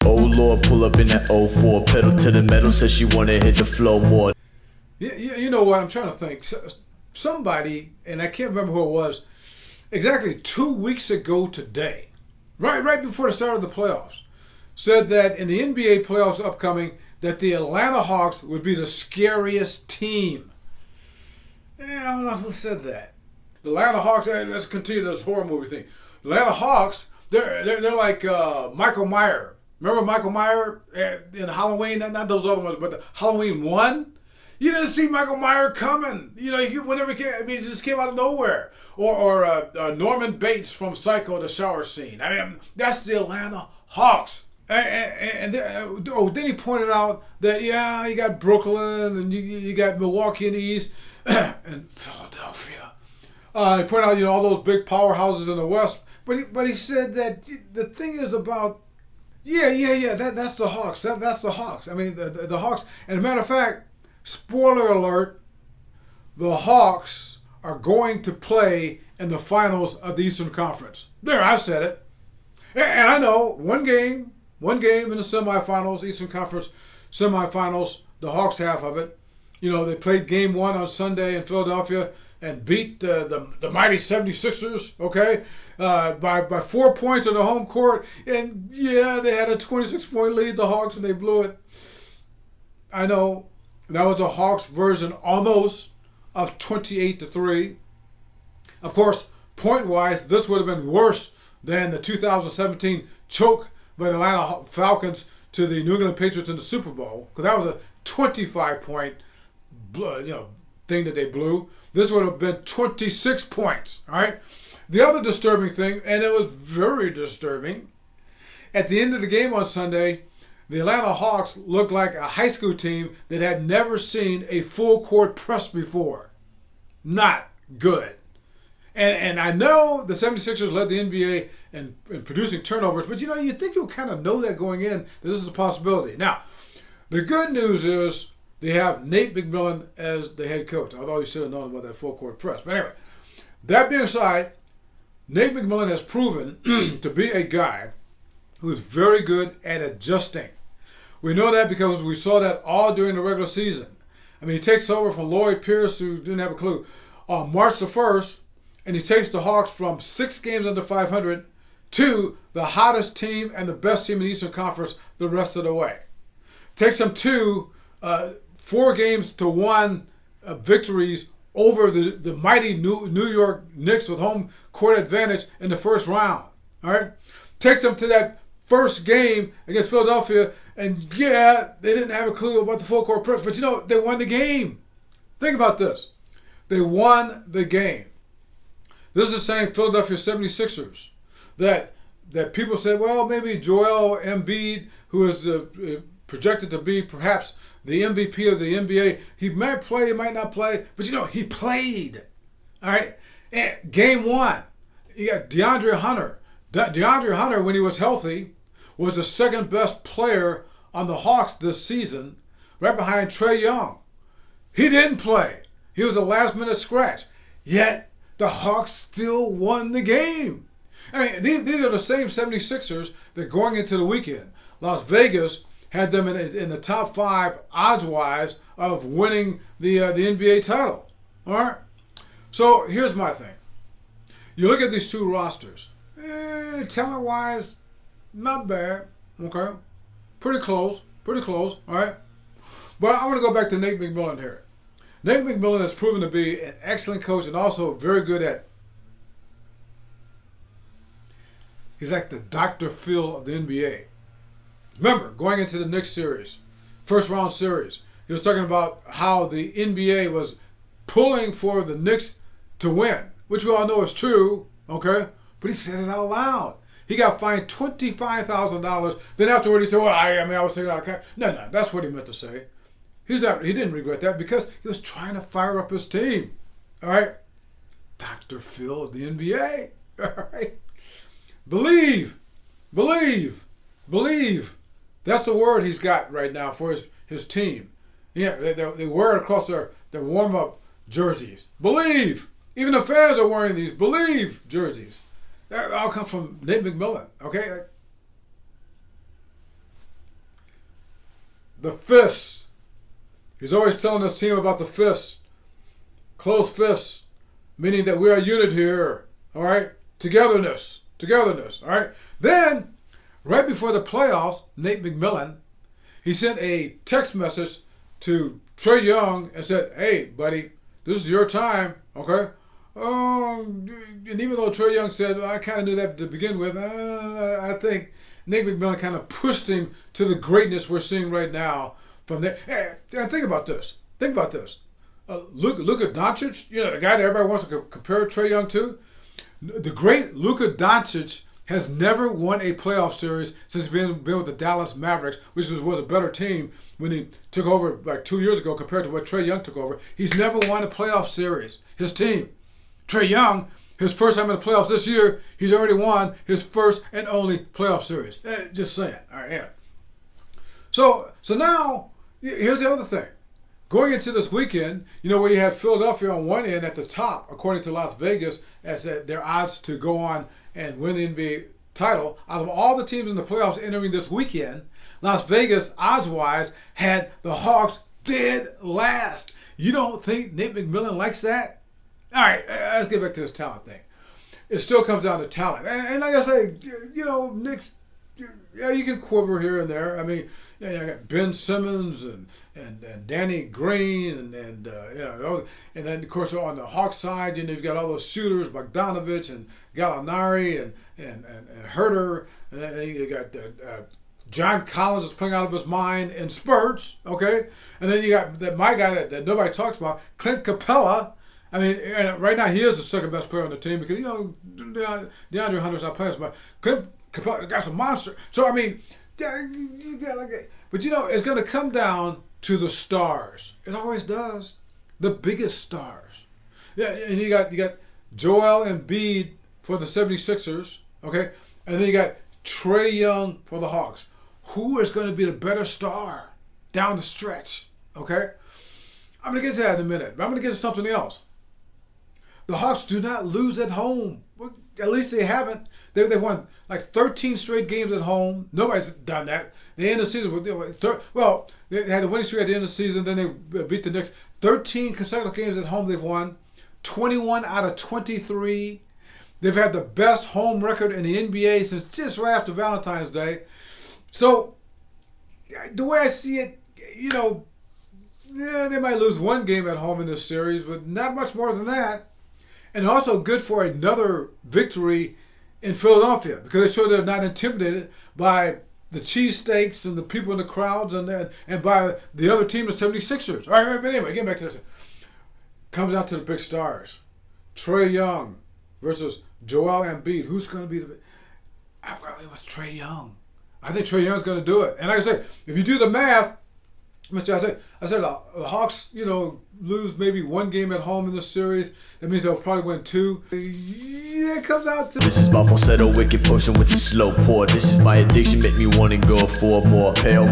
Oh Lord, pull up in that '04, pedal to the metal, says she wanna hit the flow more. You know what? I'm trying to think. Somebody, and I can't remember who it was, exactly 2 weeks ago today, right before the start of the playoffs, said that in the NBA playoffs upcoming, that the Atlanta Hawks would be the scariest team. I don't know who said that. The Atlanta Hawks. Let's continue this horror movie thing. The Atlanta Hawks. They're like Michael Myers. Remember Michael Myers in Halloween? Not those other ones, but the Halloween 1. You didn't see Michael Myers coming. You know, whenever he came, I mean, it just came out of nowhere. Or Norman Bates from Psycho, the shower scene. I mean, that's the Atlanta Hawks. And then he pointed out that, you got Brooklyn and you got Milwaukee in the East and Philadelphia. He pointed out, all those big powerhouses in the West. But he said that the thing is about, that's the Hawks. That's the Hawks. I mean, the Hawks. And as a matter of fact, spoiler alert, the Hawks are going to play in the finals of the Eastern Conference. There, I said it. And I know one game in the semifinals, Eastern Conference semifinals, the Hawks half of it. They played game 1 on Sunday in Philadelphia and beat the mighty 76ers, okay, by 4 points on the home court. And, they had a 26-point lead, the Hawks, and they blew it. I know that was a Hawks version almost of 28-3. Of course, point-wise, this would have been worse than the 2017 choke by the Atlanta Falcons to the New England Patriots in the Super Bowl, because that was a 25-point thing that they blew. This would have been 26 points, all right? The other disturbing thing, and it was very disturbing, at the end of the game on Sunday, the Atlanta Hawks looked like a high school team that had never seen a full court press before. Not good. And I know the 76ers led the NBA in producing turnovers, but you think you'll kind of know that going in, that this is a possibility. Now, the good news is they have Nate McMillan as the head coach, although he should have known about that full court press. But anyway, that being said, Nate McMillan has proven to be a guy who's very good at adjusting. We know that because we saw that all during the regular season. I mean, he takes over from Lloyd Pierce, who didn't have a clue, on March the 1st, and he takes the Hawks from 6 games under 500 to the hottest team and the best team in the Eastern Conference the rest of the way. Takes them to 4 games to 1 victories over the mighty New York Knicks with home court advantage in the first round. All right, takes them to that first game against Philadelphia, and they didn't have a clue about the full court press, but they won the game. Think about this: they won the game. This is the same Philadelphia 76ers that people said, well, maybe Joel Embiid, who is projected to be perhaps the MVP of the NBA, he might play, he might not play, but he played. All right? And game 1, you got DeAndre Hunter. DeAndre Hunter, when he was healthy, was the second best player on the Hawks this season, right behind Trae Young. He didn't play. He was a last-minute scratch. Yet, the Hawks still won the game. I mean, these are the same 76ers that going into the weekend, Las Vegas had them in the top 5 odds-wise of winning the NBA title. All right? So here's my thing. You look at these two rosters. Talent-wise, not bad. Okay? Pretty close. All right? But I want to go back to Nate McMillan here. Nate McMillan has proven to be an excellent coach and also very good at. He's like the Dr. Phil of the NBA. Remember, going into the Knicks series, first round series, he was talking about how the NBA was pulling for the Knicks to win, which we all know is true, okay? But he said it out loud. He got fined $25,000. Then afterward, he said, well, I was taking out of cash. No, that's what he meant to say. He didn't regret that because he was trying to fire up his team. All right? Dr. Phil of the NBA. All right? Believe. That's the word he's got right now for his team. Yeah, they wear it across their warm-up jerseys. Believe. Even the fans are wearing these Believe jerseys. That all comes from Nate McMillan. Okay, the fists. He's always telling his team about the fists, closed fists, meaning that we are a unit here. All right, togetherness. All right. Then, right before the playoffs, Nate McMillan, he sent a text message to Trae Young and said, "Hey, buddy, this is your time, okay?" And even though Trae Young said, "I kind of knew that to begin with," I think Nate McMillan kind of pushed him to the greatness we're seeing right now from there. Hey, think about this. Luka Doncic, the guy that everybody wants to compare Trae Young to, the great Luka Doncic has never won a playoff series since he's been with the Dallas Mavericks, which was a better team when he took over like 2 years ago compared to what Trae Young took over. He's never won a playoff series. His team. Trae Young, his first time in the playoffs this year, he's already won his first and only playoff series. Just saying. All right, yeah. So now, here's the other thing. Going into this weekend, where you had Philadelphia on one end at the top, according to Las Vegas, as their odds to go on and win the NBA title. Out of all the teams in the playoffs entering this weekend, Las Vegas, odds-wise, had the Hawks dead last. You don't think Nate McMillan likes that? All right, let's get back to this talent thing. It still comes down to talent. And like I say, Knicks, yeah, you can quiver here and there. I mean, you got Ben Simmons and Danny Green and then of course on the Hawks side, you've got all those shooters, Bogdanovich and Gallinari and Herter. And then you got John Collins is playing out of his mind in spurts, okay? And then you got my guy that nobody talks about, Clint Capella. I mean, right now he is the second best player on the team because DeAndre Hunter's not playing, but Clint Capella got a monster. So I mean, but it's going to come down to the stars. It always does. The biggest stars. Yeah, and you got Joel Embiid for the 76ers, okay? And then you got Trae Young for the Hawks. Who is going to be the better star down the stretch, okay? I'm going to get to that in a minute, but I'm going to get to something else. The Hawks do not lose at home. Well, at least they haven't. They've won like 13 straight games at home. Nobody's done that. The end of the season, they had a winning streak at the end of the season. Then they beat the Knicks. 13 consecutive games at home they've won. 21 out of 23. They've had the best home record in the NBA since just right after Valentine's Day. So the way I see it, they might lose one game at home in this series, but not much more than that. And also good for another victory in Philadelphia because they show they're not intimidated by the cheesesteaks and the people in the crowds and by the other team, the 76ers. All right, but anyway, getting back to this. Comes out to the big stars. Trae Young versus Joel Embiid. Who's going to be the... I'm going to leave with Trae Young. I think Trae Young's going to do it. And like I say, if you do the math, I said the Hawks, lose maybe one game at home in this series. That means they'll probably win two. Yeah, it comes out to... This is my falsetto, wicked potion with the slow pour. This is my addiction, make me want to go for more. Pale